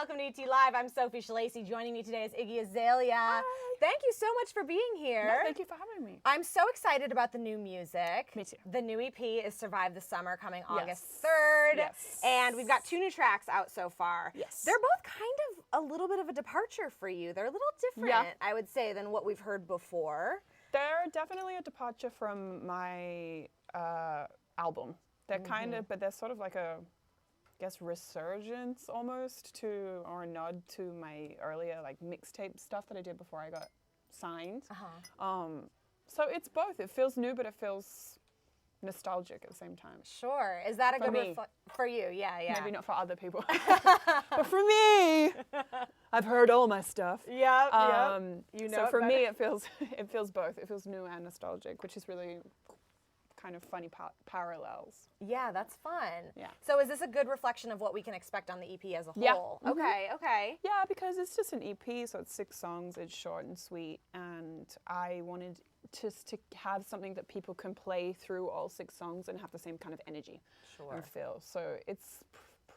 welcome to ET Live. I'm Sophie Schillaci. Joining me today is Iggy Azalea. Hi. Thank you so much for being here. No, thank you for having me. I'm so excited about the new music. Me too. The new EP is Survive the Summer, coming Yes. August 3rd. Yes. And we've got 2 new tracks out so far. Yes. They're both kind of a little bit of a departure for you. They're a little different, I would say, than what we've heard before. They're definitely a departure from my album. They're kind of, but they're sort of like a, I guess, resurgence almost to, or a nod to my earlier like mixtape stuff that I did before I got signed. So it's both. It feels new, but it feels nostalgic at the same time. Sure. Is that a For good me. for you? Yeah, yeah. Maybe not for other people, but for me, I've heard all my stuff. Yep, yep. You know so it for me, better. it feels both. It feels new and nostalgic, which is really kind of funny parallels. Yeah, that's fun. Yeah. So is this a good reflection of what we can expect on the EP as a Yeah. whole? Okay, okay. Yeah, because it's just an EP, so it's 6 songs. It's short and sweet, and I wanted just to have something that people can play through all 6 songs and have the same kind of energy and feel. So it's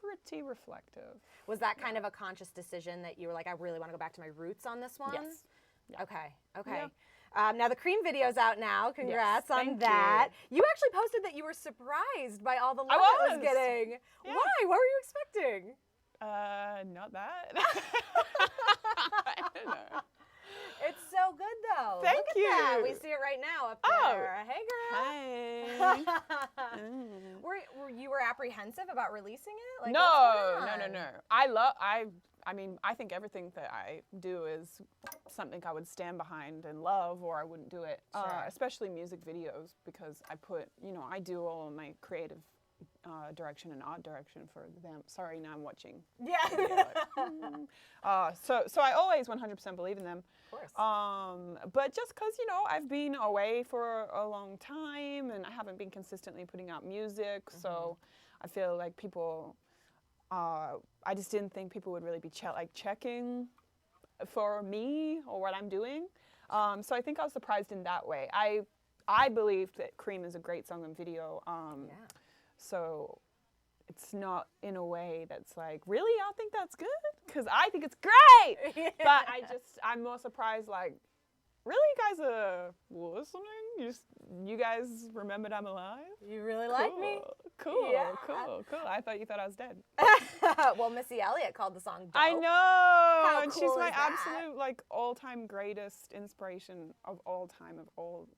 pretty reflective. Was that kind of a conscious decision that you were like, I really want to go back to my roots on this one? Yes. Yeah. Okay, okay. Yeah. Now the Cream video's out now. Congrats on thank that. You actually posted that you were surprised by all the love it was getting. Yeah. Why? What were you expecting? Not that. I don't know. It's so good though. Thank Look at that. you. We see it right now up Oh. there. Hey girl. Hi. Were you apprehensive about releasing it? Like, No. what's going on? I mean, I think everything that I do is something I would stand behind and love, or I wouldn't do it. Sure. Especially music videos, because I do all of my creative direction and art direction for them. Sorry, now I'm watching. Yeah. So I always 100% believe in them. Of course. But just because, I've been away for a long time and I haven't been consistently putting out music, so I feel like people, I just didn't think people would really be checking for me or what I'm doing. So I think I was surprised in that way. I believed that Cream is a great song and video. So it's not in a way that's like, really, y'all think that's good? Because I think it's great. Yeah. But I'm more surprised, like, really, you guys are listening? You guys remembered I'm alive? You really like me? Cool, Yeah. cool. I thought you thought I was dead. Well, Missy Elliott called the song Dope. I know, and cool she's my is that? absolute, like, all-time greatest inspiration of all time, of all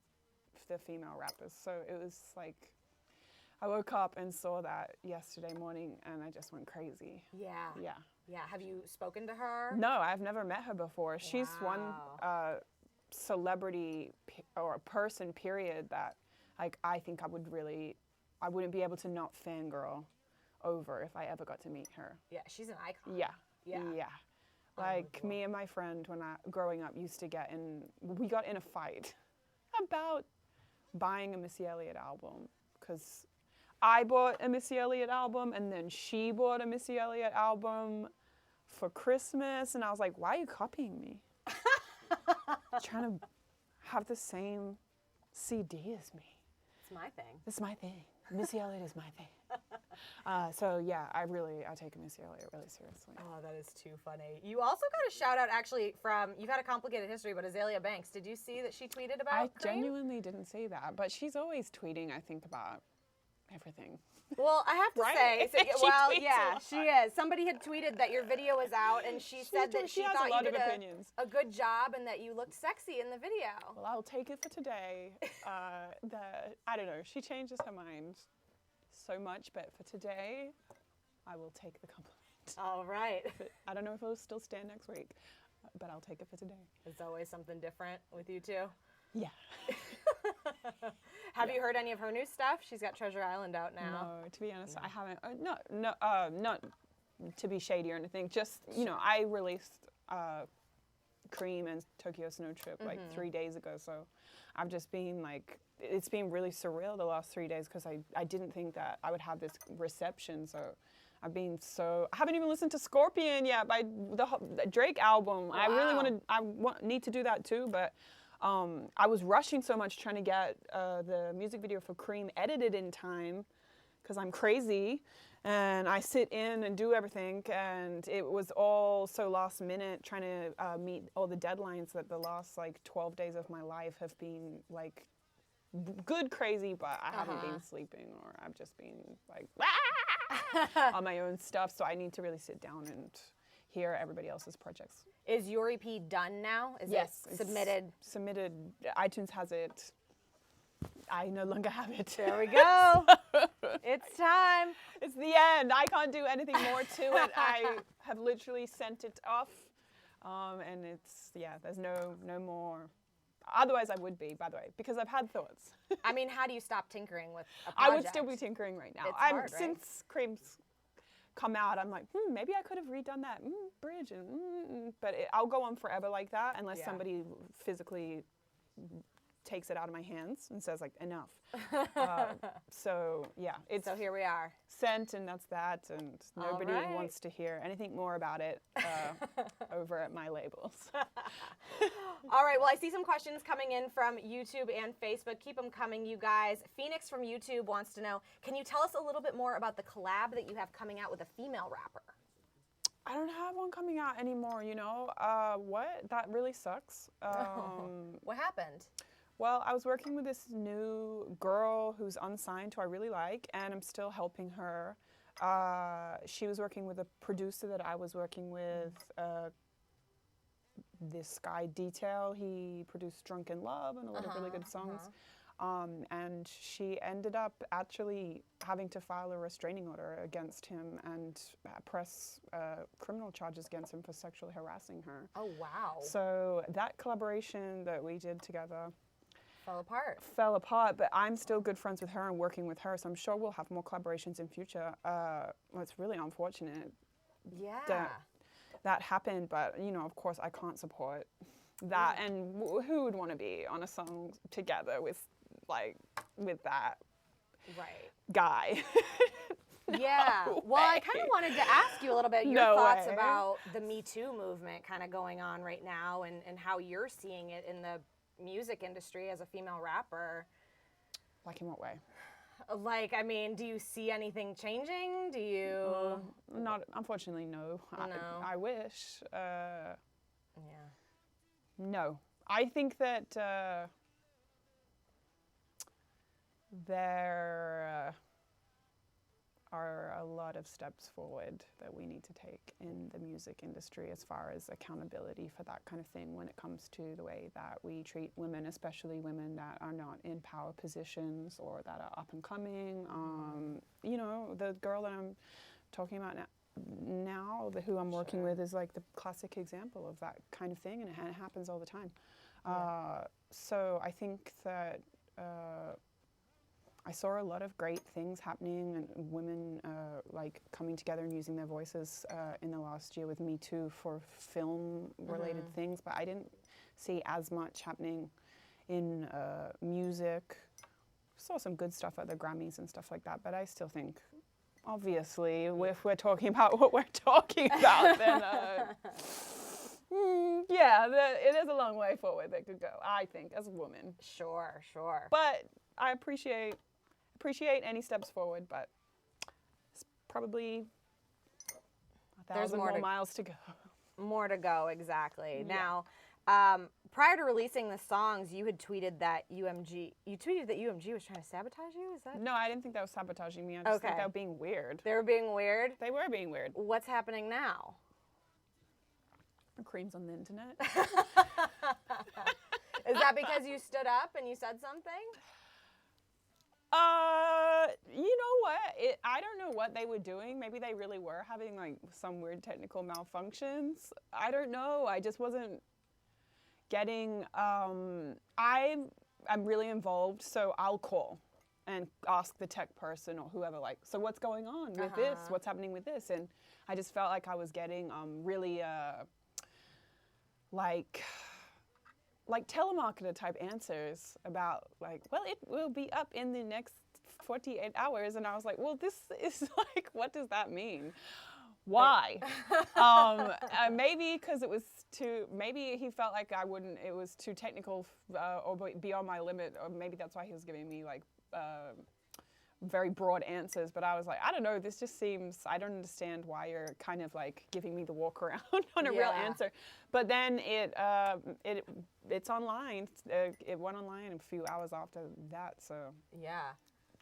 the female rappers. So it was like, I woke up and saw that yesterday morning, and I just went crazy. Yeah. Yeah. Yeah. Have you spoken to her? No, I've never met her before. She's one celebrity or person, period, that like I think I wouldn't be able to not fangirl over if I ever got to meet her. Yeah, she's an icon. Yeah. Yeah. Yeah. Like me and my friend when growing up used to we got in a fight about buying a Missy Elliott album, because I bought a Missy Elliott album and then she bought a Missy Elliott album for Christmas, and I was like, why are you copying me? Trying to have the same CD as me. It's my thing. It's my thing. Missy Elliott is my thing. So yeah, I take Missy Elliott really seriously. Oh, that is too funny. You also got a shout out actually from, you've had a complicated history, but Azalea Banks. Did you see that she tweeted about I Cream? genuinely didn't see that, but she's always tweeting, I think, about everything. Well, I have to Right? say, She well, tweets a yeah, lot. she is. Somebody had tweeted that your video was out, and she said that she has thought a lot you of did opinions. a good job and that you looked sexy in the video. Well, I'll take it for today. I don't know. She changes her mind so much, but for today, I will take the compliment. All right. But I don't know if it'll still stand next week, but I'll take it for today. There's always something different with you two. Yeah. Have you heard any of her new stuff? She's got Treasure Island out now. No, to be honest, I haven't. Not to be shady or anything. Just I released Cream and Tokyo Snow Trip like 3 days ago. So I've just been like, it's been really surreal the last 3 days, because I didn't think that I would have this reception. So I haven't even listened to Scorpion yet by the Drake album. Wow. I really need to do that too, but. I was rushing so much trying to get the music video for Cream edited in time, because I'm crazy, And I sit in and do everything, and it was all so last minute, trying to meet all the deadlines that the last like 12 days of my life have been like good crazy, but I haven't been sleeping, or I've just been like on my own stuff. So I need to really sit down and hear everybody else's projects. Is your EP done now? Is Yes, it submitted? Submitted. iTunes has it. I no longer have it. There we go. It's time. It's the end. I can't do anything more to it. I have literally sent it off, and it's there's no more. Otherwise, I would be, by the way, because I've had thoughts. I mean, how do you stop tinkering with a project? I would still be tinkering right now. It's hard, right? Since Cream's come out, I'm like, maybe I could have redone that bridge, but I'll go on forever like that unless somebody physically takes it out of my hands and says like enough. So here we are. Sent, and that's that, and nobody wants to hear anything more about it over at my labels. All right, well, I see some questions coming in from YouTube and Facebook. Keep them coming, you guys. Phoenix from YouTube wants to know, can you tell us a little bit more about the collab that you have coming out with a female rapper? I don't have one coming out anymore, you know. What? That really sucks. What happened? Well, I was working with this new girl who's unsigned, who I really like, and I'm still helping her. She was working with a producer that I was working with, this guy Detail. He produced Drunk in Love and a lot of really good songs. And she ended up actually having to file a restraining order against him and press criminal charges against him for sexually harassing her. Oh, wow. So that collaboration that we did together fell apart, but I'm still good friends with her and working with her, so I'm sure we'll have more collaborations in future. Well, it's really unfortunate that happened, but you know, of course, I can't support that. And who would want to be on a song together with that guy? Well, I kind of wanted to ask you a little bit your thoughts about the Me Too movement kind of going on right now, and how you're seeing it in the music industry as a female rapper. Like in what way? Like, I mean, do you see anything changing? Do you? Not, unfortunately, no. I wish. No. I think that there are a lot of steps forward that we need to take in the music industry as far as accountability for that kind of thing when it comes to the way that we treat women, especially women that are not in power positions or that are up and coming. You know, the girl that I'm talking about now who I'm working with is like the classic example of that kind of thing, and it happens all the time. So I think that I saw a lot of great things happening, and women like coming together and using their voices in the last year with Me Too for film-related things, but I didn't see as much happening in music. Saw some good stuff at the Grammys and stuff like that, but I still think, obviously, if we're talking about what we're talking about, then it is a long way forward that could go, I think, as a woman. Sure. But I appreciate any steps forward, but it's probably 1,000 more miles to go. More to go, exactly. Now, prior to releasing the songs, you had tweeted that UMG was trying to sabotage you. Is that? No, I didn't think that was sabotaging me. I just think they were being weird. They were being weird? They were being weird. What's happening now? Cream's on the internet. Is that because you stood up and you said something? You know what? I don't know what they were doing. Maybe they really were having like some weird technical malfunctions. I don't know. I just wasn't getting. I'm really involved, so I'll call and ask the tech person or whoever, like, so what's going on with this? What's happening with this? And I just felt like I was getting really like telemarketer type answers about like, well, it will be up in the next 48 hours. And I was like, well, this is like, what does that mean? Why? Maybe because it was maybe he felt like it was too technical or beyond my limit, or maybe that's why he was giving me like very broad answers, but I was like, I don't know, this just seems, I don't understand why you're kind of like giving me the walk around on a real answer. But then it's online. It went online a few hours after that, so. Yeah.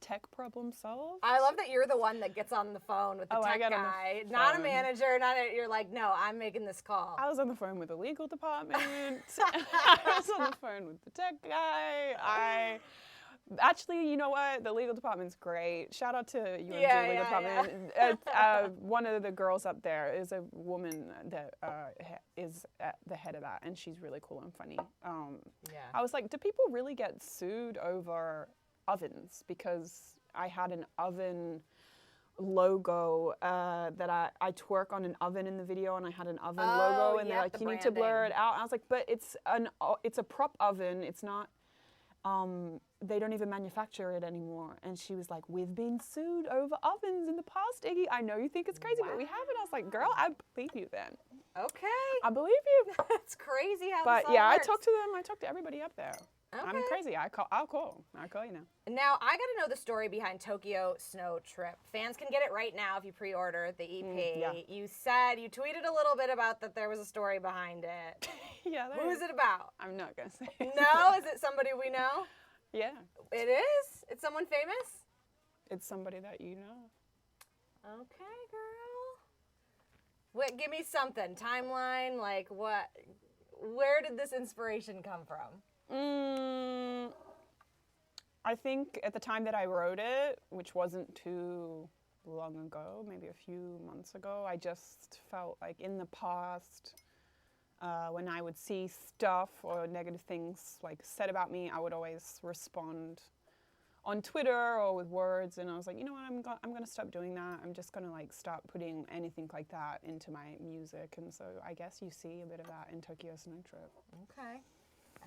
Tech problem solved. I love that you're the one that gets on the phone with the tech guy, not a manager, you're like, no, I'm making this call. I was on the phone with the legal department. I was on the phone with the tech guy. Actually, you know what? The legal department's great. Shout out to UMG legal department. One of the girls up there is a woman that is at the head of that, and she's really cool and funny. I was like, do people really get sued over ovens? Because I had an oven logo that I twerk on an oven in the video, and I had an oven logo, and they're like, you need to blur it out. I was like, but it's a prop oven. It's not. They don't even manufacture it anymore. And she was like, we've been sued over ovens in the past, Iggy. I know you think it's crazy, but we haven't. I was like, girl, I believe you then. Okay. I believe you. That's crazy how but this all yeah, works. I talked to them. I talked to everybody up there. Okay. I'm crazy. I'll call you now. Now, I got to know the story behind Tokyo Snow Trip. Fans can get it right now if you pre-order the EP. You tweeted a little bit about that there was a story behind it. Who is it about? I'm not going to say. No? Is it somebody we know? Yeah. It is? It's someone famous? It's somebody that you know. Okay, girl. Give me something. Timeline, like what? Where did this inspiration come from? I think at the time that I wrote it, which wasn't too long ago, maybe a few months ago, I just felt like in the past, when I would see stuff or negative things like said about me, I would always respond on Twitter or with words, and I was like, you know what, I'm gonna stop doing that. I'm just gonna like stop putting anything like that into my music, and so I guess you see a bit of that in Tokyo Snow Trip. Okay.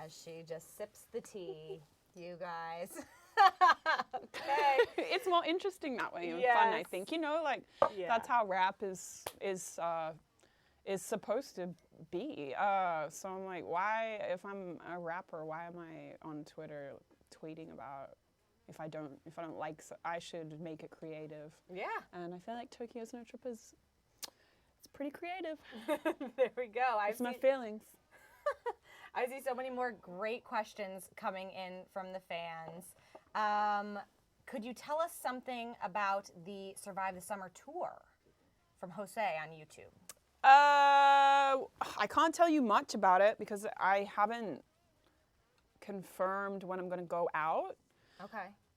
As she just sips the tea, you guys. Okay. It's more interesting that way and fun, I think. You know, like that's how rap is supposed to be. So I'm like, why, if I'm a rapper, why am I on Twitter tweeting about if I don't like, I should make it creative. Yeah. And I feel like Tokyo Snow Trip it's pretty creative. There we go. It's my feelings. I see so many more great questions coming in from the fans. Could you tell us something about the Survive the Summer tour from Jose on YouTube? I can't tell you much about it because I haven't confirmed when I'm going to go out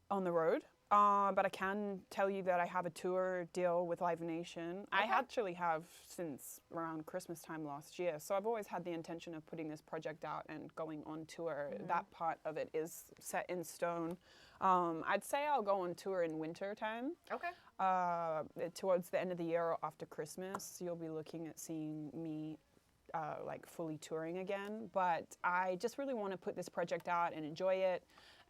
on the road. But I can tell you that I have a tour deal with Live Nation. I actually have since around Christmas time last year. So I've always had the intention of putting this project out and going on tour. That part of it is set in stone. I'd say I'll go on tour in winter time. Okay. Towards the end of the year or after Christmas, you'll be looking at seeing me like fully touring again. But I just really want to put this project out and enjoy it.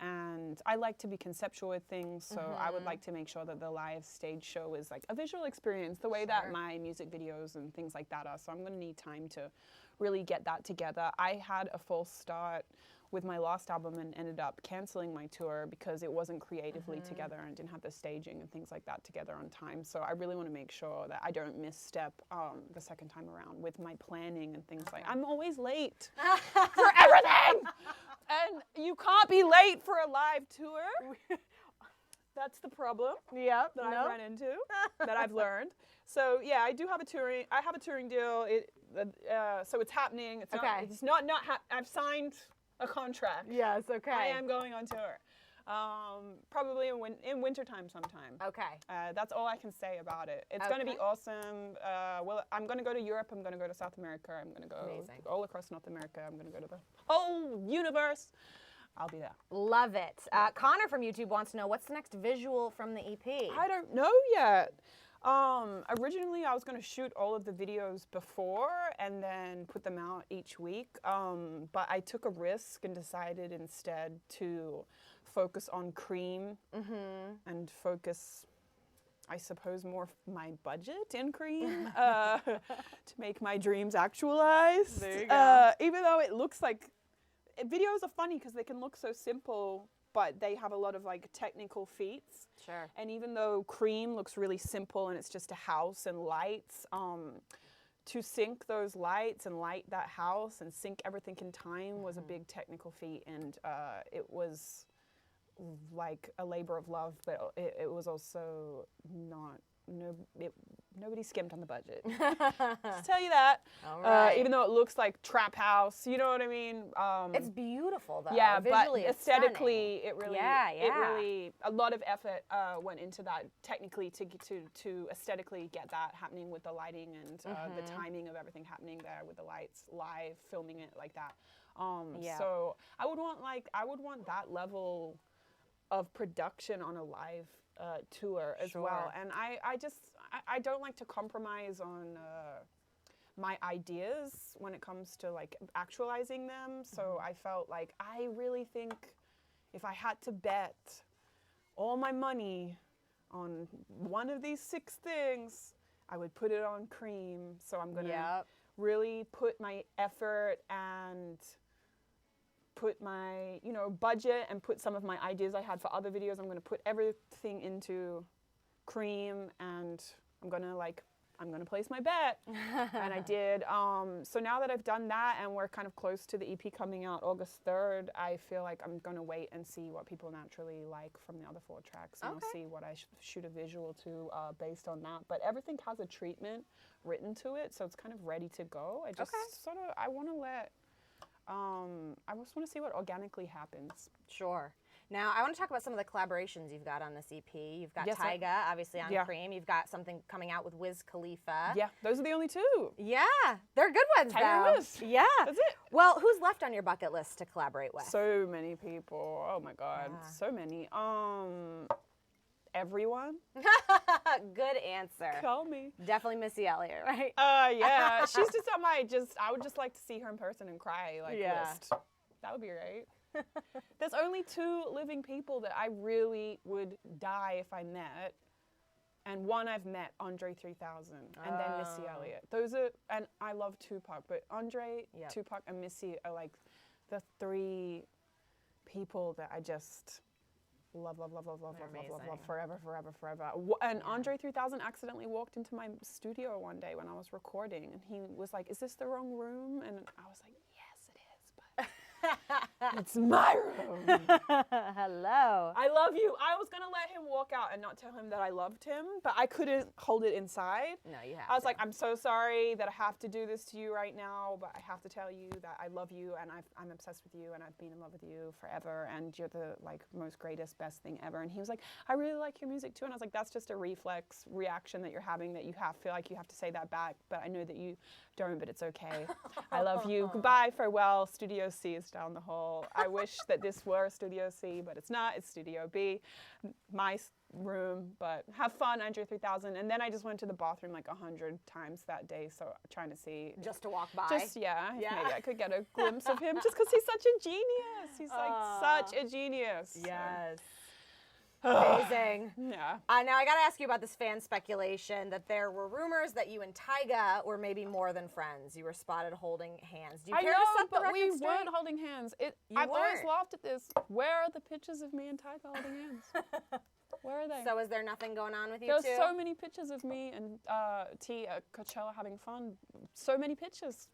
And I like to be conceptual with things, so I would like to make sure that the live stage show is like a visual experience, the way that my music videos and things like that are. So I'm going to need time to really get that together. I had a false start with my last album and ended up canceling my tour because it wasn't creatively together and didn't have the staging and things like that together on time. So I really want to make sure that I don't misstep the second time around with my planning and things like I'm always late for everything! And you can't be late for a live tour. That's the problem that I've run into, that I've learned. So yeah, I have a touring deal. So it's happening. It's not I've signed a contract. Yes, okay. I am going on tour. Probably in wintertime sometime. Okay. That's all I can say about it. It's going to be awesome. Well, I'm going to go to Europe. I'm going to go to South America. I'm going to go all across North America. I'm going to go to the whole universe. I'll be there. Love it. Connor from YouTube wants to know, what's the next visual from the EP? I don't know yet. Originally, I was going to shoot all of the videos before and then put them out each week. But I took a risk and decided instead to focus on Cream and focus, I suppose, more my budget in Cream to make my dreams actualize. There you go. Even though it looks like, videos are funny because they can look so simple but they have a lot of like technical feats. Sure. And even though Cream looks really simple and it's just a house and lights, to sync those lights and light that house and sync everything in time was a big technical feat, and it was like a labor of love, but it was also not. Nobody skimped on the budget. Just tell you that. All right. Even though it looks like trap house, you know what I mean? It's beautiful though. Yeah, visually, but it's aesthetically, stunning. it really, a lot of effort went into that technically to aesthetically get that happening with the lighting and the timing of everything happening there with the lights, live filming it like that. So I would want that level of production on a live tour as well. And I don't like to compromise on my ideas when it comes to like actualizing them. So I felt like I really think if I had to bet all my money on one of these 6 things, I would put it on Cream. So I'm gonna really put my effort and put my, budget and put some of my ideas I had for other videos. I'm going to put everything into Cream, and I'm going to place my bet. And I did. So now that I've done that and we're kind of close to the EP coming out August 3rd, I feel like I'm going to wait and see what people naturally like from the other 4 tracks. And I'll see what I shoot a visual to based on that. But everything has a treatment written to it, so it's kind of ready to go. I just I want to I just want to see what organically happens. Sure. Now, I want to talk about some of the collaborations you've got on this EP. You've got Yes, Tyga, obviously, on Cream. You've got something coming out with Wiz Khalifa. Yeah, those are the only 2. Yeah, they're good ones, Tyga though. Wiz. Yeah. That's it. Well, who's left on your bucket list to collaborate with? So many people. Oh, my God. So many. Everyone. Good answer. Call me. Definitely Missy Elliott, right? Yeah. She's just on my I would just like to see her in person and cry list. That would be great. There's only 2 living people that I really would die if I met. And one I've met, Andre 3000, and then Missy Elliott. Those are, and I love Tupac, but Andre, Tupac, and Missy are like the 3 people that I just love forever. And Andre 3000 accidentally walked into my studio one day when I was recording, and he was like, "Is this the wrong room?" And I was like, "Yes, it is, but it's my room." Hello. I love you. I was gonna let him walk out and not tell him that I loved him, but I couldn't hold it inside. No, you have. I was like, "I'm so sorry that I have to do this to you right now, but I have to tell you that I love you and I'm obsessed with you and I've been in love with you forever and you're the most greatest, best thing ever." And he was like, "I really like your music too." And I was like, "That's just a reaction that you're having that you feel like you have to say that back, but I know that you don't, but it's okay. I love you. Goodbye, farewell. Studio C is down the hall. I wish that this were Studio C, but it's not. It's Studio B, my room, but have fun, Andre 3000." And then I just went to the bathroom like 100 times that day, so trying to see. Just to walk by. Maybe I could get a glimpse of him just because he's such a genius. He's like such a genius. Yes. Amazing. Yeah. Now I got to ask you about this fan speculation that there were rumors that you and Tyga were maybe more than friends. You were spotted holding hands. Do you care to set the record we straight? weren't holding hands. I've always laughed at this. Where are the pictures of me and Tyga holding hands? Where are they? So is there nothing going on with you There's two? so many pictures of me and T at Coachella having fun. So many pictures.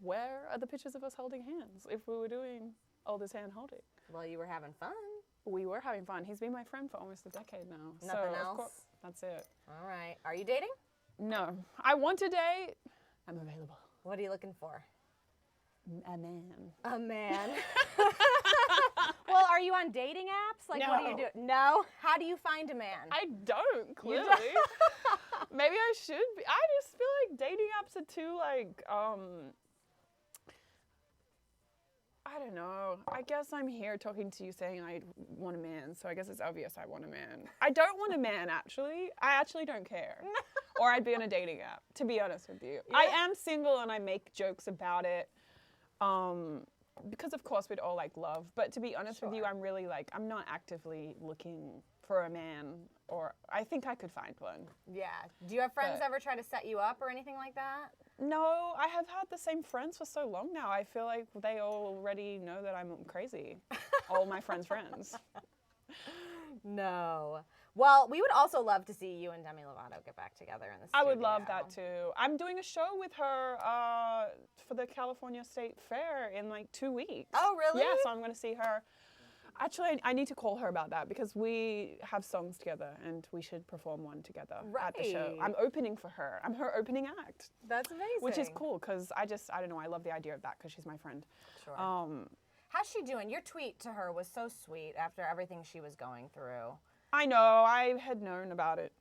Where are the pictures of us holding hands if we were doing all this hand holding? Well, you were having fun. We were having fun. He's been my friend for almost a decade now. Nothing so, else? Of course, that's it. All right. Are you dating? No. I want to date. I'm available. What are you looking for? A man. A man. Well, are you on dating apps? Like, what do you do? No? How do you find a man? I don't, clearly. Maybe I should be. I just feel like dating apps are too, I don't know. I guess I'm here talking to you saying I want a man, so I guess it's obvious I want a man. I don't want a man, actually. I actually don't care. Or I'd be on a dating app, to be honest with you. Yeah. I am single and I make jokes about it. Because of course we'd all like love, but to be honest with you, I'm really I'm not actively looking for a man, or I think I could find one. Yeah. Do you have friends ever try to set you up or anything like that? No, I have had the same friends for so long now. I feel like they already know that I'm crazy. all my friends' friends. No. Well, we would also love to see you and Demi Lovato get back together in the studio. I would love that too. I'm doing a show with her for the California State Fair in like 2 weeks. Oh, really? Yeah, so I'm going to see her. Actually, I need to call her about that because we have songs together and we should perform one together at the show. I'm opening for her. I'm her opening act. That's amazing. Which is cool because I don't know, I love the idea of that because she's my friend. Sure. How's she doing? Your tweet to her was so sweet after everything she was going through. I know. I had known about it.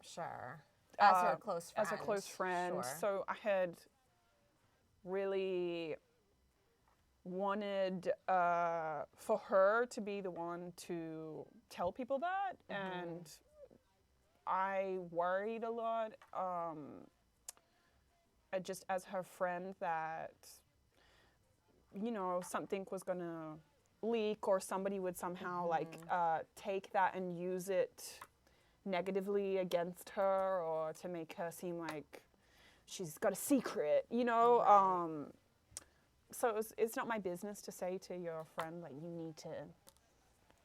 Sure. As her close friend. As a close friend. Sure. So I had really wanted for her to be the one to tell people that. And I worried a lot, just as her friend, that, you know, something was going to leak or somebody would somehow take that and use it negatively against her or to make her seem like she's got a secret, you know. Right. So it's not my business to say to your friend, like, you need to,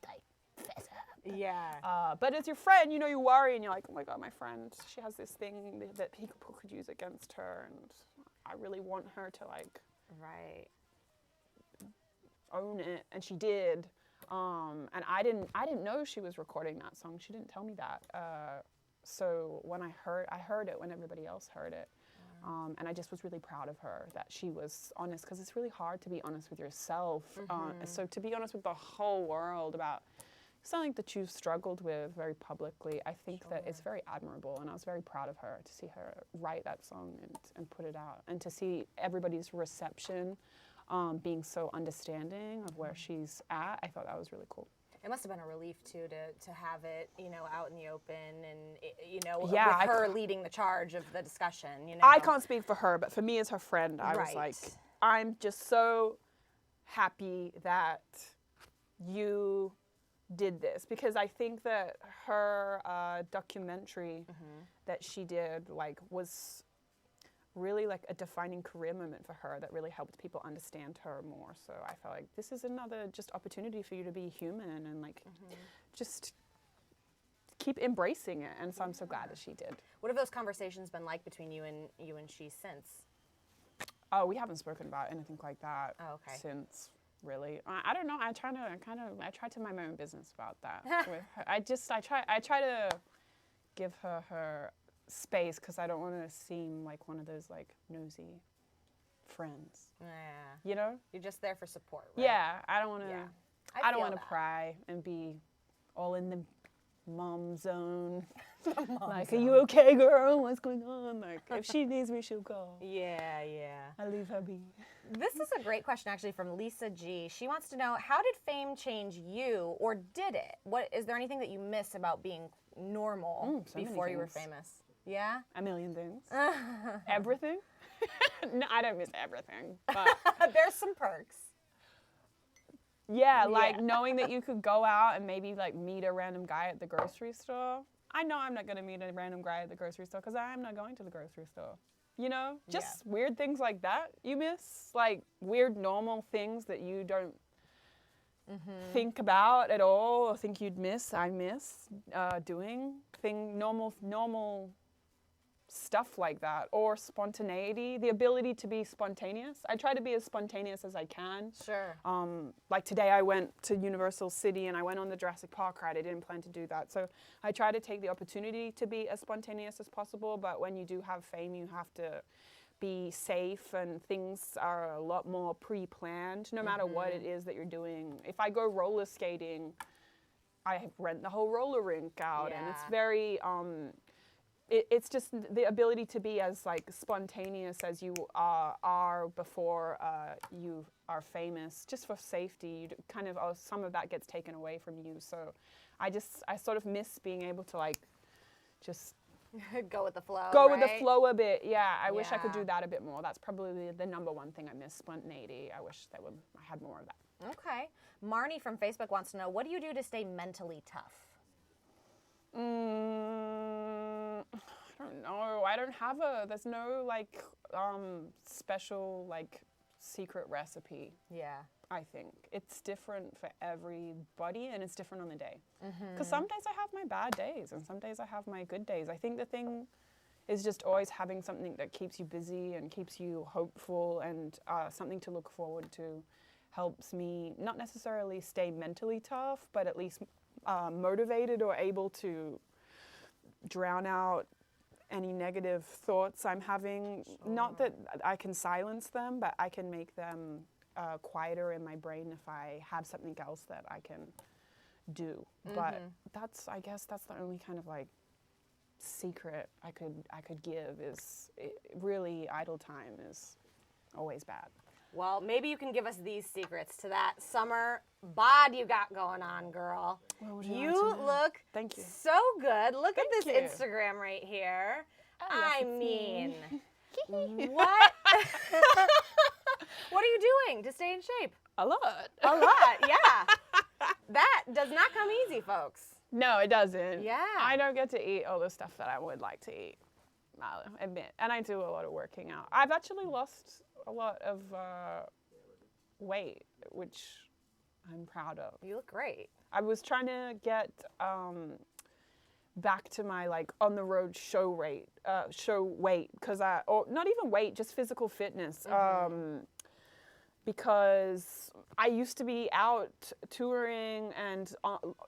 like, fess up. Yeah. But as your friend, you know, you worry and you're like, oh my God, my friend, she has this thing that people could use against her, and I really want her to, like, right, own it, and she did. And I didn't know she was recording that song. She didn't tell me that. So when I heard it when everybody else heard it. And I just was really proud of her that she was honest, because it's really hard to be honest with yourself. So to be honest with the whole world about something that you've struggled with very publicly, I think that it's very admirable, and I was very proud of her to see her write that song and put it out, and to see everybody's reception being so understanding of where she's at. I thought that was really cool. It must have been a relief too to have it, you know, out in the open, and you know, with her leading the charge of the discussion. You know, I can't speak for her, but for me as her friend, I was like, I'm just so happy that you did this, because I think that her documentary that she did, like, was really like a defining career moment for her that really helped people understand her more. So I felt like this is another just opportunity for you to be human and like just keep embracing it. And so I'm so glad that she did. What have those conversations been like between you and she since? Oh, we haven't spoken about anything like that since, really. I don't know. I try to mind my own business about that with her. I try to give her space, because I don't want to seem like one of those like nosy friends. Yeah. You know? You're just there for support, right? Yeah. I don't want to. Yeah. I don't want to pry and be all in the mom zone. Like, are you okay, girl? What's going on? Like, if she needs me, she'll go. Yeah. I leave her be. This is a great question, actually, from Lisa G. She wants to know, how did fame change you, or did it? Is there anything that you miss about being normal before you were famous? Yeah? A million things. Everything? No, I don't miss everything. But there's some perks. Yeah, like knowing that you could go out and maybe like meet a random guy at the grocery store. I know I'm not going to meet a random guy at the grocery store because I'm not going to the grocery store. You know? Just weird things like that you miss. Like weird normal things that you don't think about at all or think you'd miss. I miss doing normal stuff like that, or spontaneity, the ability to be spontaneous. I try to be as spontaneous as I can. Sure. Like today I went to Universal City and I went on the Jurassic Park ride. I didn't plan to do that. So I try to take the opportunity to be as spontaneous as possible, but when you do have fame, you have to be safe, and things are a lot more pre-planned, no matter what it is that you're doing. If I go roller skating, I rent the whole roller rink out, and it's very... It's just the ability to be as like spontaneous as you are before you are famous, just for safety. You kind of some of that gets taken away from you. So I sort of miss being able to like just go with the flow. Go with the flow a bit. Yeah, I wish I could do that a bit more. That's probably the number one thing I miss: spontaneity. I wish I had more of that. Okay. Marnie from Facebook wants to know, what do you do to stay mentally tough? I don't know. I don't have there's no like special like secret recipe. Yeah. I think it's different for everybody, and it's different on the day. Because some days I have my bad days, and some days I have my good days. I think the thing is just always having something that keeps you busy and keeps you hopeful, and something to look forward to helps me not necessarily stay mentally tough, but at least motivated or able to drown out any negative thoughts I'm having. Sure. Not that I can silence them, but I can make them quieter in my brain if I have something else that I can do. But I guess that's the only kind of like secret I could give is really idle time is always bad. Well, maybe you can give us these secrets to that summer bod you got going on, girl. Well, you look Thank you. so good. Look Thank at this you. Instagram right here. Oh, yes, I it's mean, me. what? What are you doing to stay in shape? A lot. A lot, yeah. That does not come easy, folks. No, it doesn't. Yeah. I don't get to eat all the stuff that I would like to eat, I'll admit. And I do a lot of working out. I've actually lost a lot of weight, which I'm proud of. You look great. I was trying to get back to my like on the road show weight, because or not even weight, just physical fitness. Because I used to be out touring and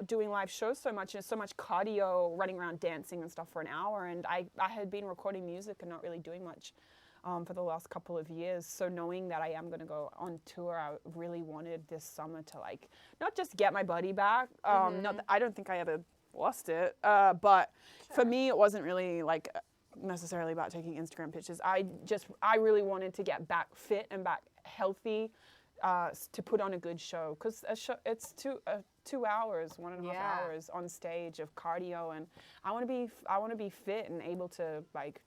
doing live shows so much, and so much cardio, running around dancing and stuff for an hour, and I had been recording music and not really doing much for the last couple of years. So knowing that I am going to go on tour, I really wanted this summer to like not just get my body back. Not that, I don't think I ever lost it, but for me it wasn't really like necessarily about taking Instagram pictures. I really wanted to get back fit and back healthy to put on a good show, because it's 2 hours, 1.5 hours on stage of cardio, and I want to be fit and able to like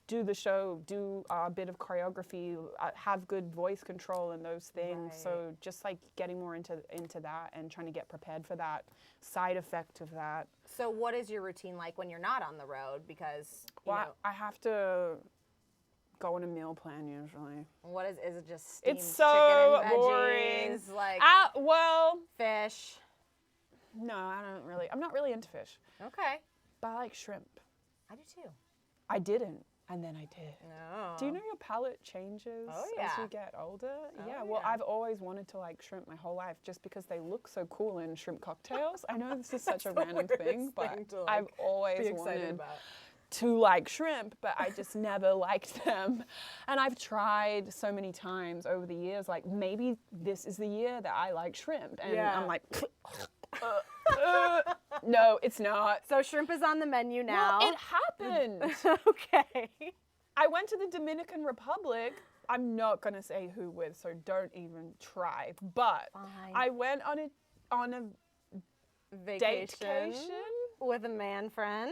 do the show, do a bit of choreography, have good voice control and those things. Right. So just like getting more into that and trying to get prepared for that side effect of that. So what is your routine like when you're not on the road? Because I have to go on a meal plan usually. What is it? Just steamed it's so chicken and boring. Veggies, like fish? No, I'm not really into fish. Okay. But I like shrimp. I do too. I didn't, and then I did. No. Do you know your palate changes as you get older? Oh, well, I've always wanted to like shrimp my whole life just because they look so cool in shrimp cocktails. I know this is such a random thing, but I've always wanted to like shrimp, but I just never liked them. And I've tried so many times over the years, like maybe this is the year that I like shrimp. And I'm like, no, it's not. So shrimp is on the menu now. Well, it happened. Okay. I went to the Dominican Republic. I'm not going to say who with, so don't even try. But I went on a vacation with a man friend.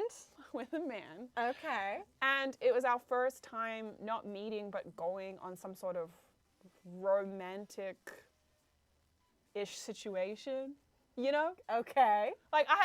With a man. Okay. And it was our first time not meeting, but going on some sort of romantic-ish situation. You know? Okay. Like I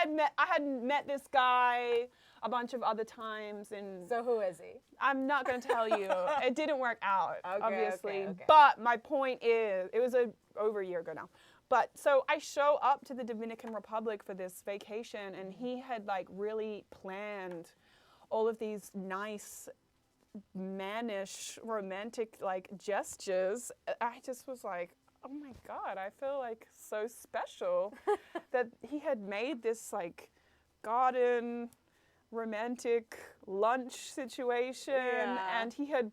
had met this guy a bunch of other times, and so who is he? I'm not going to tell you. It didn't work out, obviously. Okay. But my point is, it was over a year ago now. But so I show up to the Dominican Republic for this vacation, and he had like really planned all of these nice, mannish, romantic like gestures. I just was like, oh my God, I feel like so special that he had made this like garden romantic lunch situation, and he had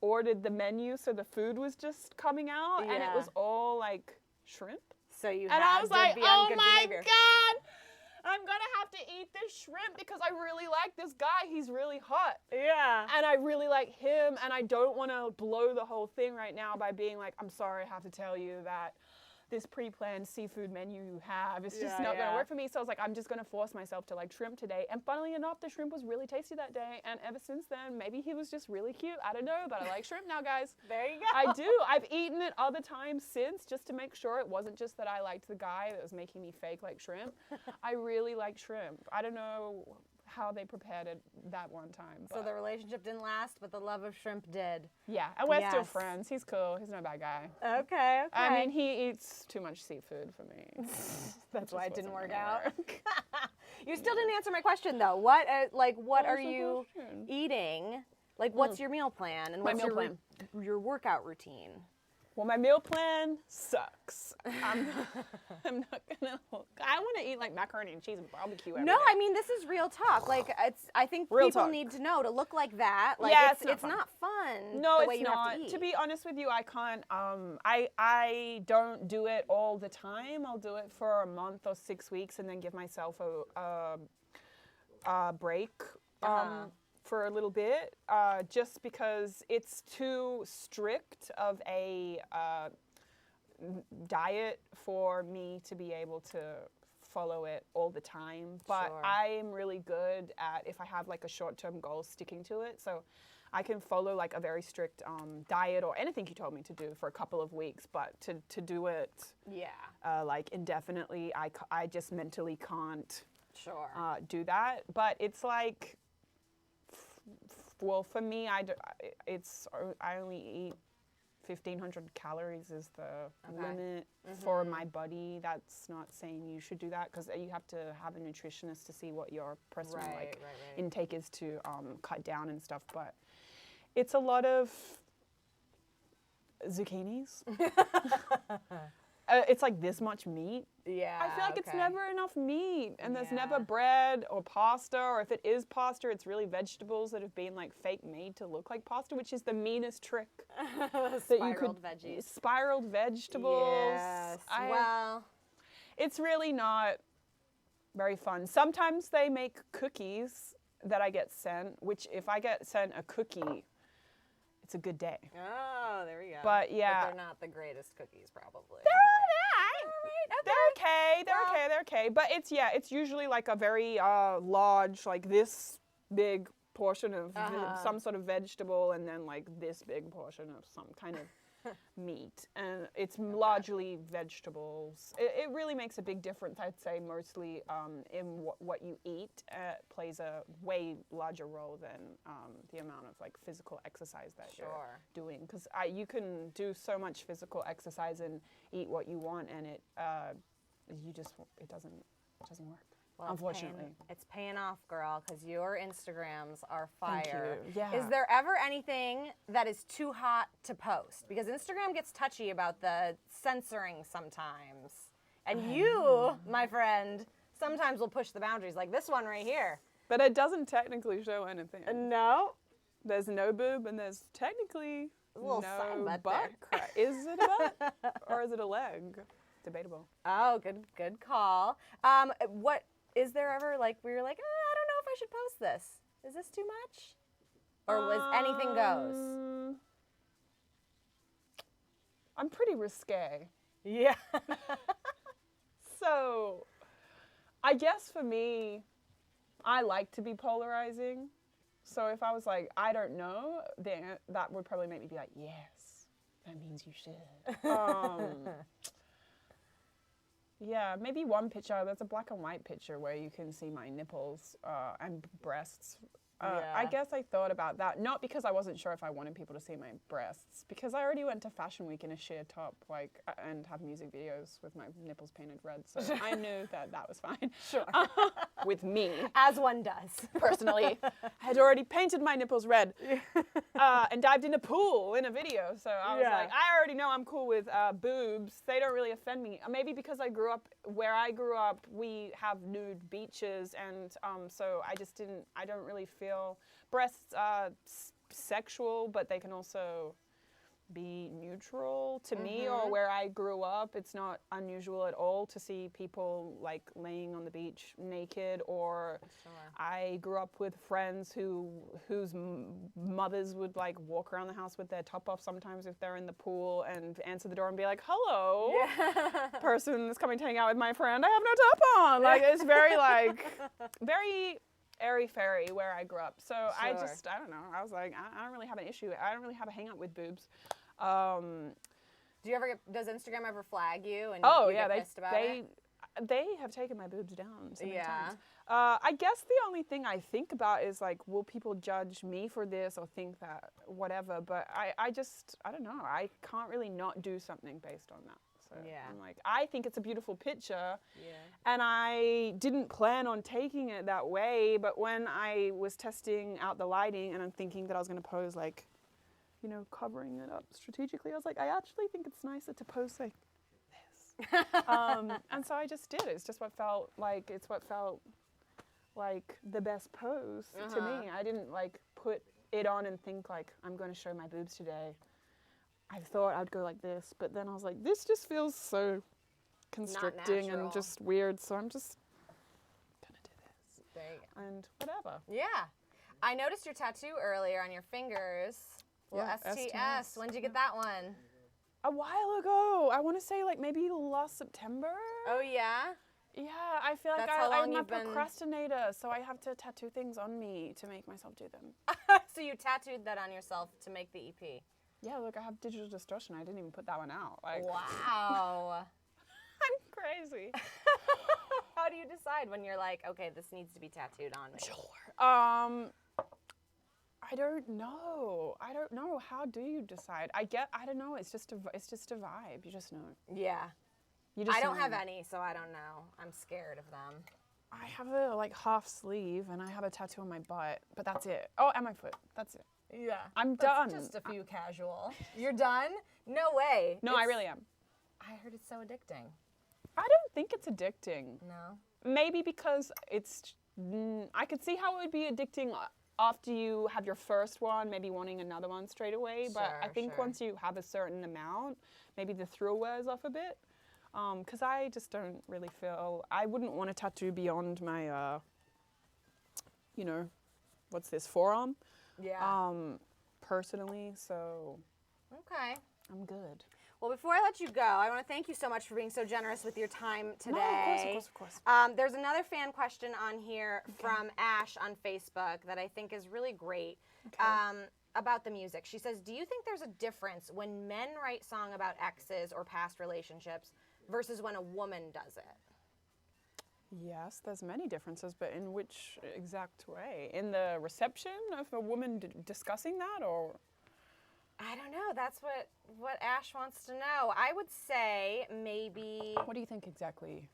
ordered the menu, so the food was just coming out, and it was all like shrimp. So you and had I was to like, be oh on good my behavior. God, I'm gonna have to eat this shrimp because I really like this guy. He's really hot. Yeah. And I really like him, and I don't want to blow the whole thing right now by being like, I'm sorry, I have to tell you that this pre-planned seafood menu you have is just not going to work for me. So I was like, I'm just going to force myself to like shrimp today. And funnily enough, the shrimp was really tasty that day. And ever since then, maybe he was just really cute. I don't know, but I like shrimp now, guys. There you go. I do. I've eaten it other times since just to make sure it wasn't just that I liked the guy that was making me fake like shrimp. I really like shrimp. I don't know how they prepared it that one time. So the relationship didn't last, but the love of shrimp did. Yeah, and we're still friends. He's cool. He's not a bad guy. Okay. I mean, he eats too much seafood for me. That's why it didn't work out. You still didn't answer my question, though. What are you eating? Like, what's your meal plan, and what's your workout routine? Well, my meal plan sucks. I'm not gonna. I want to eat like macaroni and cheese and barbecue every day. I mean, this is real talk. Like, I think people need to know to look like that. Like, yeah, it's not fun. No, the way it's you not. Have to eat. To be honest with you, I can't. I don't do it all the time. I'll do it for a month or 6 weeks, and then give myself a break. For a little bit, just because it's too strict of a diet for me to be able to follow it all the time. But I'm really good at, if I have like a short-term goal, sticking to it. So I can follow like a very strict diet or anything you told me to do for a couple of weeks, but to do it like indefinitely, I just mentally can't do that. But it's like, well, for me, I only eat 1,500 calories is the limit for my body. That's not saying you should do that, because you have to have a nutritionist to see what your personal intake is to cut down and stuff. But it's a lot of zucchinis. It's like this much meat. Yeah. I feel like it's never enough meat, and there's never bread or pasta, or if it is pasta, it's really vegetables that have been like fake made to look like pasta, which is the meanest trick. Spiraled veggies. Spiraled vegetables. Yes. Well, it's really not very fun. Sometimes they make cookies that I get sent, which if I get sent a cookie, it's a good day. Oh, there we go. But yeah. But they're not the greatest cookies, probably. They're okay. But it's usually like a very large, like this big portion of some sort of vegetable, and then like this big portion of some kind of meat. And it's largely vegetables. It really makes a big difference, I'd say, mostly in what you eat. Plays a way larger role than the amount of like physical exercise that you're doing. Because you can do so much physical exercise and eat what you want, and it doesn't work. Well, unfortunately. It's paying off, girl, because your Instagrams are fire. Thank you. Yeah. Is there ever anything that is too hot to post? Because Instagram gets touchy about the censoring sometimes. And you, my friend, sometimes will push the boundaries, like this one right here. But it doesn't technically show anything. No. There's no boob, and there's technically a little no butt crack. Is it a butt or is it a leg? Debatable. Oh, good call. What is there ever like where you're like, I don't know if I should post this. Is this too much? Or was anything goes? I'm pretty risque. Yeah. So, I guess for me, I like to be polarizing. So if I was like, I don't know, then that would probably make me be like, yes, that means you should. Yeah, maybe one picture. There's a black and white picture where you can see my nipples and breasts. I guess I thought about that, not because I wasn't sure if I wanted people to see my breasts, because I already went to Fashion Week in a sheer top, and have music videos with my nipples painted red, so I knew that was fine. Sure. With me. As one does. Personally. Had already painted my nipples red and dived in a pool in a video, so I was like, I already know I'm cool with boobs. They don't really offend me. Maybe because where I grew up, we have nude beaches, and so I don't really feel breasts sexual, but they can also be neutral to me, or where I grew up. It's not unusual at all to see people like laying on the beach naked, or I grew up with friends whose mothers would like walk around the house with their top off sometimes if they're in the pool, and answer the door and be like, hello, person that's coming to hang out with my friend, I have no top on. Like, it's very very airy-fairy where I grew up. So I don't know. I was like, I don't really have an issue. I don't really have a hang-up with boobs. Do you ever does Instagram ever flag you and you get pissed about it? they have taken my boobs down so many Yeah. times. I guess the only thing I think about is like, will people judge me for this or think that whatever? But I don't know. I can't really not do something based on that. So Yeah. I'm like, I think it's a beautiful picture. Yeah. And I didn't plan on taking it that way. But when I was testing out the lighting and I'm thinking that I was going to pose like, you know, covering it up strategically, I was like, I actually think it's nicer to pose like this. And so I just did. It's just what felt like the best pose to me. I didn't like put it on and think like, I'm going to show my boobs today. I thought I'd go like this, but then I was like, this just feels so constricting and just weird. So I'm just going to do this. There you go. And whatever. Yeah. I noticed your tattoo earlier on your fingers. Well, Yeah, STS. When did you get that one? A while ago. I want to say like maybe last September. Oh, yeah? Yeah, I feel like That's how long I'm a you've been- procrastinator, so I have to tattoo things on me to make myself do them. So you tattooed that on yourself to make the EP. Yeah, look, I have digital distortion. I didn't even put that one out. Like, Wow. I'm crazy. How do you decide when you're like, okay, this needs to be tattooed on me? Sure. I don't know. How do you decide? I don't know. It's just a vibe. You just know. Yeah. You just I don't know. have any, so I don't know. I'm scared of them. I have a like half sleeve and I have a tattoo on my butt, but that's it. Oh, and my foot. That's it. Yeah. I'm done. Just a few casual. You're done? No way. No, I really am. I heard it's so addicting. I don't think it's addicting. No. Maybe because it's. I could see how it would be addicting after you have your first one, maybe wanting another one straight away. But I think once you have a certain amount, maybe the thrill wears off a bit. Because I just don't really feel. I wouldn't want a tattoo beyond my, what's this, forearm? Yeah. Personally, so. Okay. I'm good. Well, before I let you go, I want to thank you so much for being so generous with your time today. No, of course. There's another fan question on here from Ash on Facebook that I think is really great about the music. She says, do you think there's a difference when men write song about exes or past relationships versus when a woman does it? Yes, there's many differences, but in which exact way? In the reception of a woman discussing that, or? I don't know. That's what Ash wants to know. I would say maybe. What do you think exactly?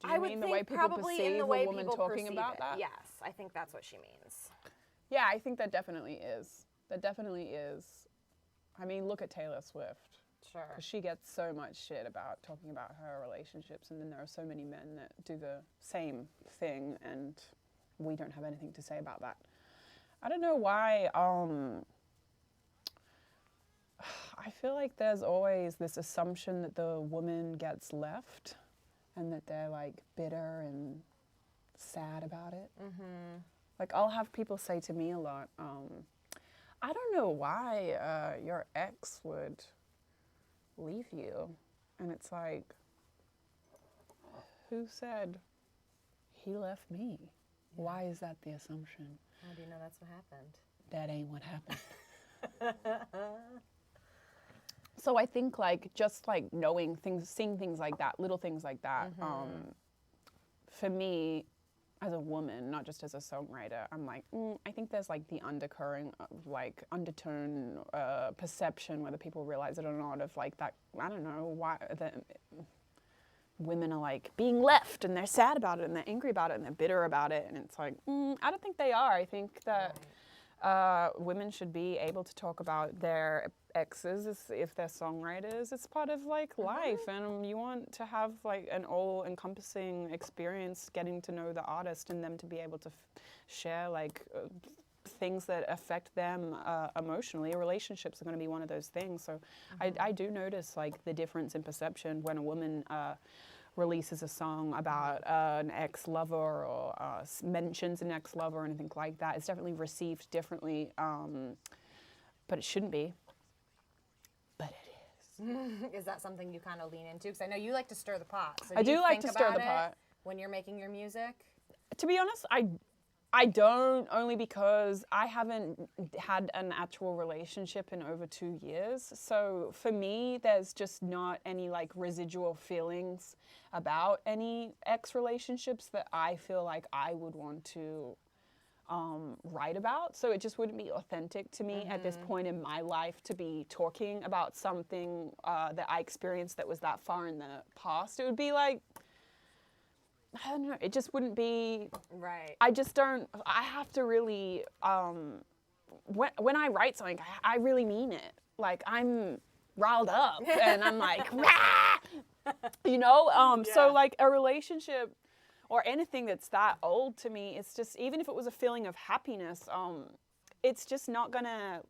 Do I you would mean the think way people probably perceive in the way a woman people talking perceive about it. that? Yes, I think that's what she means. Yeah, I think that definitely is. That definitely is. I mean, look at Taylor Swift. Sure. Because she gets so much shit about talking about her relationships, and then there are so many men that do the same thing, and we don't have anything to say about that. I don't know why. I feel like there's always this assumption that the woman gets left, and that they're like bitter and sad about it. Mm-hmm. Like I'll have people say to me a lot, I don't know why your ex would leave you. And it's like, who said he left me? Yeah. Why is that the assumption? How do you know that's what happened? That ain't what happened. So I think like just like knowing things, seeing things like that, little things like that, for me as a woman, not just as a songwriter, I'm like, I think there's like the undercurrent of like undertone perception, whether people realize it or not, of like that, I don't know, why the women are like being left and they're sad about it and they're angry about it and they're bitter about it. And it's like, I don't think they are. I think that women should be able to talk about their exes if they're songwriters. It's part of like life, and you want to have like an all-encompassing experience getting to know the artist and them to be able to share like things that affect them emotionally. Relationships are going to be one of those things. So I do notice like the difference in perception when a woman releases a song about an ex-lover or mentions an ex-lover or anything like that. It's definitely received differently, but it shouldn't be. But it is. Is that something you kind of lean into? Because I know you like to stir the pot. So I do you like think to stir about the it pot. when you're making your music? To be honest, I don't, only because I haven't had an actual relationship in over 2 years. So for me, there's just not any like residual feelings about any ex-relationships that I feel like I would want to write about. So it just wouldn't be authentic to me at this point in my life to be talking about something that I experienced that was that far in the past. It would be like, I don't know, it just wouldn't be, right. I just don't, I have to really, when I write something, I really mean it. Like, I'm riled up and I'm like, rah! You know? So like a relationship or anything that's that old to me, it's just, even if it was a feeling of happiness, it's just not gonna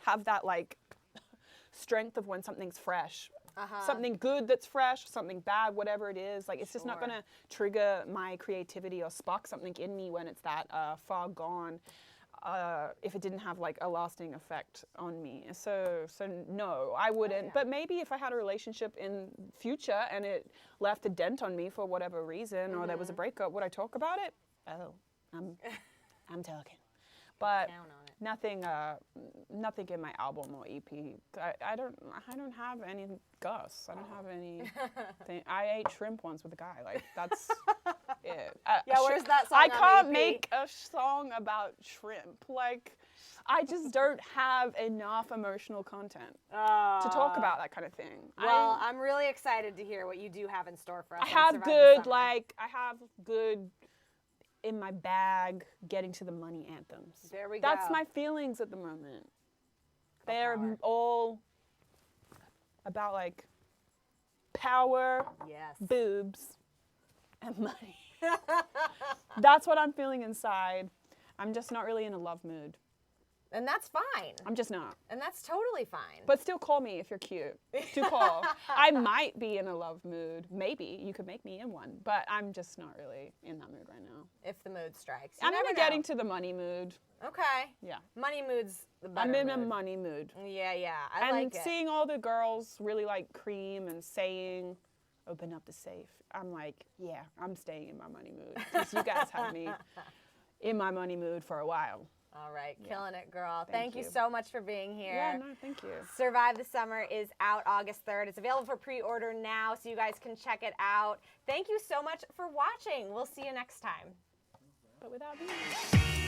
have that like strength of when something's fresh. Something good that's fresh, something bad, whatever it is. Like, it's just not going to trigger my creativity or spark something in me when it's that far gone, if it didn't have like a lasting effect on me. So no, I wouldn't. But maybe if I had a relationship in future and it left a dent on me for whatever reason, or there was a breakup, would I talk about it? Oh, I'm talking. But nothing in my album or EP. I don't have any Gus. I don't have any thing. I ate shrimp once with a guy. Like, that's it. Where's that song I on can't the EP? make a song about shrimp. Like, I just don't have enough emotional content to talk about that kind of thing. Well, I'm really excited to hear what you do have in store for us. I have good in my bag, getting to the money anthems. There we go. That's my feelings at the moment. They're all about like power, boobs, and money. That's what I'm feeling inside. I'm just not really in a love mood. And that's fine. I'm just not. And that's totally fine. But still call me if you're cute. Do call. I might be in a love mood. Maybe you could make me in one. But I'm just not really in that mood right now. If the mood strikes. I'm getting to the money mood. Okay. Yeah. Money mood's the better I'm in mood. a money mood. Yeah, I like it. And seeing all the girls really like Cream and saying, open up the safe. I'm like, yeah, I'm staying in my money mood. Because you guys have me in my money mood for a while. All right, killing it, girl. Thank you so much for being here. Yeah, no, thank you. Survive the Summer is out August 3rd. It's available for pre-order now, so you guys can check it out. Thank you so much for watching. We'll see you next time. But without me.